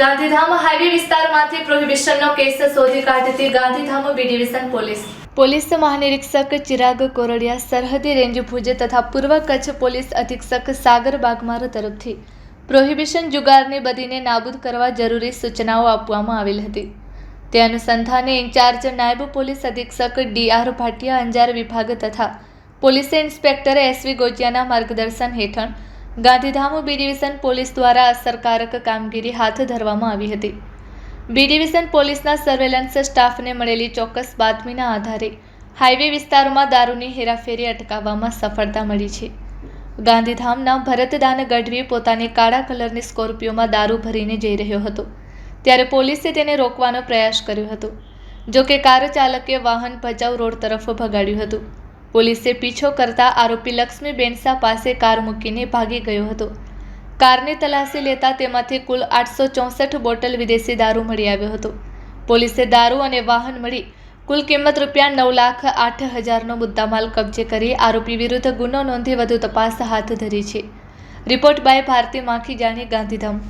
Gandhidham highway વિસ્તારમાંથી પ્રોહિબિશનનો case શોધી કાઢતી ગાંધીધામ બી ડિવિઝન પોલીસ મહાનિરીક્ષક ચિરાગ કોરડિયા, સરહદી રેન્જ ભુજ તથા પૂર્વ કચ્છ પોલીસ અધિક્ષક સાગર બાગમાર તરફથી પ્રોહિબિશન જુગારની બદીને નાબૂદ કરવા જરૂરી સૂચનાઓ આપવામાં આવેલ હતી। તે અનુસંધાને ઇન્ચાર્જ નાયબ પોલીસ અધિક્ષક ડી.આર. ભાટિયા, અંજાર વિભાગ તથા પોલીસ ઇન્સ્પેક્ટર એસ.વી. ગોચિયાના માર્ગદર્શન હેઠળ ગાંધીધામ બી ડિવિઝન પોલીસ દ્વારા અસરકારક કામગીરી હાથ ધરવામાં આવી હતી। બી ડિવિઝન પોલીસના સર્વેલન્સ સ્ટાફને મળેલી ચોક્કસ બાતમીના આધારે હાઈવે વિસ્તારોમાં દારૂની હેરાફેરી અટકાવવામાં સફળતા મળી છે। ગાંધીધામના ભરતદાન ગઢવી પોતાની કાળા કલરની સ્કોર્પિયોમાં દારૂ ભરીને જઈ રહ્યો હતો, ત્યારે પોલીસે તેને રોકવાનો પ્રયાસ કર્યો હતો। જો કે કાર ચાલકે વાહન ભચાઉ રોડ તરફ ભગાડ્યું હતું। પોલીસે પીછો કરતા આરોપી લક્ષ્મી બેનસા પાસે કાર મૂકીને ભાગી ગયો હતો। કારની તલાશી લેતા તેમાંથી કુલ 864 બોટલ વિદેશી દારૂ મળી આવ્યો હતો। પોલીસે દારૂ અને વાહન મળી કુલ કિંમત ₹9,08,000નો મુદ્દામાલ કબજે કરી આરોપી વિરુદ્ધ ગુનો નોંધી વધુ તપાસ હાથ ધરી છે। Report by Bharati Makhijani, Gandhidham.